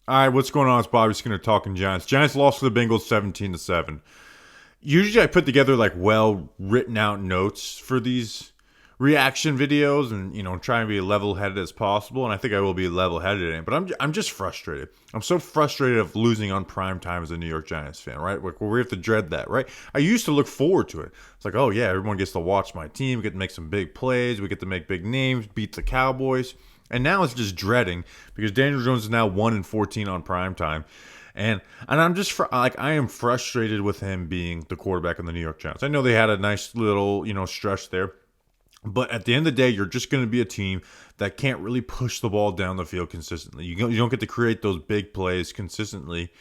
All right, what's going on? It's Bobby Skinner talking Giants. Giants lost to the Bengals 17-7. Usually I put together like well written out notes for these reaction videos and try and be level headed as possible, and I think I will be level headed in it. But I'm just frustrated. I'm so frustrated of losing on prime time as a New York Giants fan, right? Like we have to dread that, right? I used to look forward to it. It's like, oh yeah, everyone gets to watch my team, we get to make some big plays, we get to make big names, beat the Cowboys. And now it's just dreading because Daniel Jones is now 1-14 on prime time. And I'm just like I am frustrated with him being the quarterback of the New York Giants. I know they had a nice little stretch there, but at the end of the day, you're just going to be a team that can't really push the ball down the field consistently. You don't get to create those big plays consistently,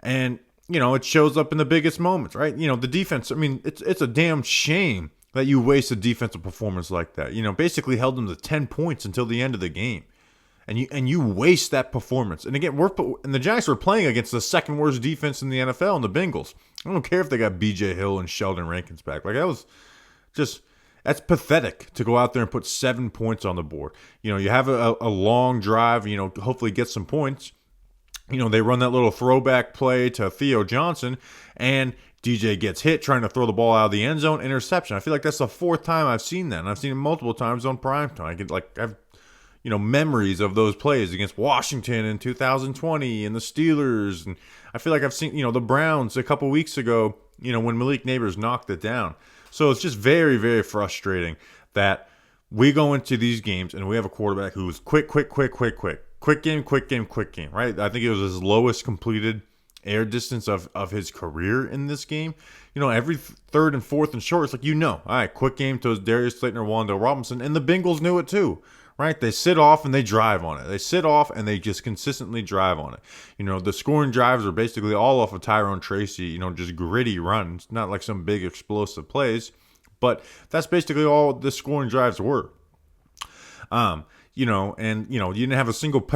and it shows up in the biggest moments, right? The defense. I mean, it's a damn shame that you waste a defensive performance like that. Basically held them to 10 points until the end of the game. And you waste that performance. And again, the Giants were playing against the second worst defense in the NFL in the Bengals. I don't care if they got B.J. Hill and Sheldon Rankins back. Like that's pathetic to go out there and put 7 points on the board. You have a long drive. Hopefully get some points. They run that little throwback play to Theo Johnson, and DJ gets hit trying to throw the ball out of the end zone, interception. I feel like that's the fourth time I've seen that, and I've seen it multiple times on primetime. I've memories of those plays against Washington in 2020 and the Steelers. And I feel like I've seen, the Browns a couple weeks ago, when Malik Neighbors knocked it down. So it's just very, very frustrating that we go into these games and we have a quarterback who is quick game, right? I think it was his lowest completed air distance of his career in this game. Every third and fourth and short, it's like, all right, quick game to Darius Slayton or Wandale Robinson. And the Bengals knew it too. Right? They sit off and they drive on it. They sit off and they just consistently drive on it. The scoring drives are basically all off of Tyrone Tracy, just gritty runs, not like some big explosive plays. But that's basically all the scoring drives were. You didn't have a single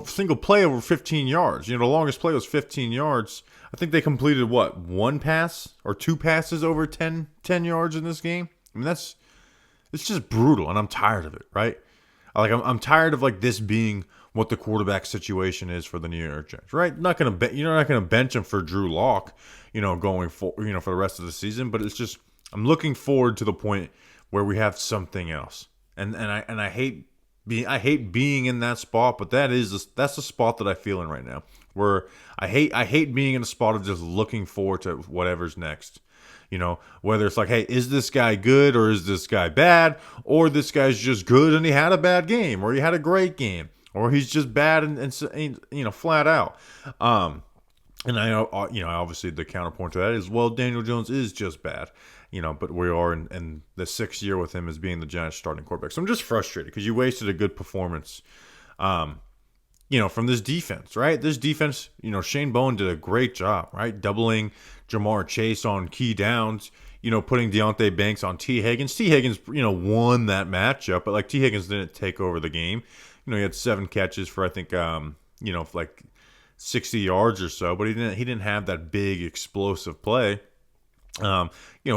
single play over 15 yards. The longest play was 15 yards. I think they completed one pass or two passes over 10 yards in this game. I mean, it's just brutal, and I'm tired of it, right? I'm tired of this being what the quarterback situation is for the New York Giants, right? You're not gonna bench him for Drew Lock, going for for the rest of the season. But it's just I'm looking forward to the point where we have something else, and I hate being in that spot, but that's the spot that I feel in right now, where I hate being in a spot of just looking forward to whatever's next. Whether it's like, hey, is this guy good or is this guy bad? Or this guy's just good and he had a bad game, or he had a great game, or he's just bad and flat out. And I know, obviously the counterpoint to that is, well, Daniel Jones is just bad, but we are in the 6th year with him as being the Giants starting quarterback. So I'm just frustrated because you wasted a good performance, from this defense, right? This defense, Shane Bowen did a great job, right? Doubling Jamar Chase on key downs, putting Deonte Banks on T. Higgins. T. Higgins, won that matchup, but T. Higgins didn't take over the game. He had 7 catches for, I think, 60 yards or so, but he didn't have that big explosive play.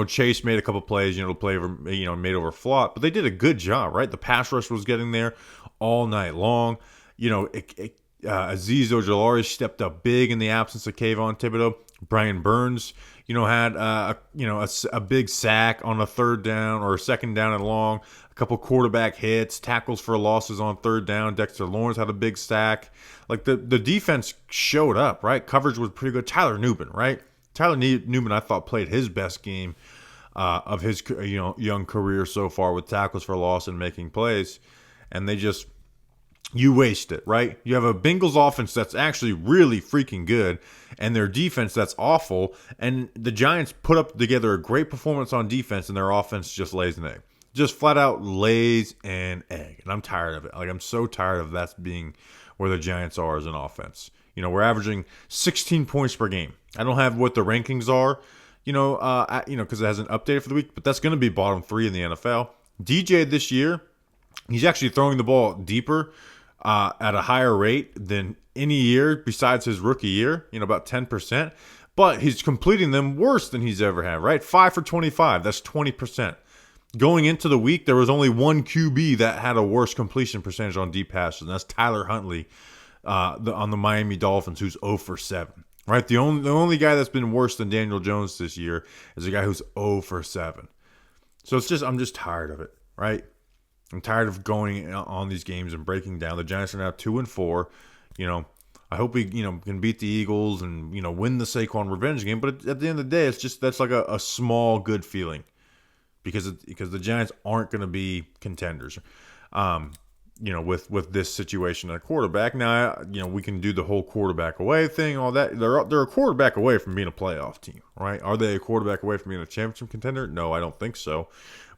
Chase made a couple plays, the play over, made over flop, but they did a good job, right? The pass rush was getting there all night long. Azeez Ojulari stepped up big in the absence of Kayvon Thibodeau. Brian Burns, had a big sack on a third down or a second down and long. A couple quarterback hits, tackles for losses on third down. Dexter Lawrence had a big sack. The defense showed up, right? Coverage was pretty good. Tyler Newman, right? Tyler Newman, I thought, played his best game of his young career so far with tackles for loss and making plays, and you waste it, right? You have a Bengals offense that's actually really freaking good, and their defense that's awful, and the Giants put up together a great performance on defense, and their offense just lays an egg. Just flat out lays an egg, and I'm tired of it. I'm so tired of that being where the Giants are as an offense. We're averaging 16 points per game. I don't have what the rankings are, because it hasn't updated for the week, but that's going to be bottom 3 in the NFL. DJ this year, he's actually throwing the ball deeper at a higher rate than any year besides his rookie year, about 10%. But he's completing them worse than he's ever had, right? 5 for 25, that's 20%. Going into the week, there was only one QB that had a worse completion percentage on deep passes, and that's Tyler Huntley. on the Miami Dolphins, who's 0 for 7. Right, the only guy that's been worse than Daniel Jones this year is a guy who's 0 for 7. So I'm just tired of it. Right, I'm tired of going on these games and breaking down. The Giants are now 2-4. I hope we can beat the Eagles and win the Saquon revenge game. But at the end of the day, that's like a small good feeling because the Giants aren't going to be contenders. With this situation at quarterback. Now, we can do the whole quarterback away thing, all that. They're a quarterback away from being a playoff team, right? Are they a quarterback away from being a championship contender? No, I don't think so.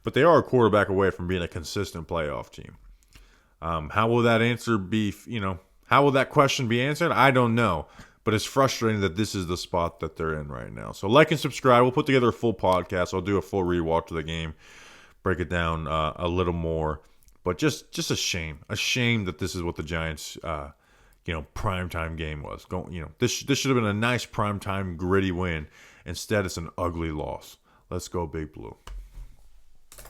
But they are a quarterback away from being a consistent playoff team. How will that answer be, how will that question be answered? I don't know. But it's frustrating that this is the spot that they're in right now. So like and subscribe. We'll put together a full podcast. I'll do a full rewatch of the game, break it down a little more. But just a shame that this is what the Giants, primetime game was. This should have been a nice primetime gritty win. Instead, it's an ugly loss. Let's go Big Blue.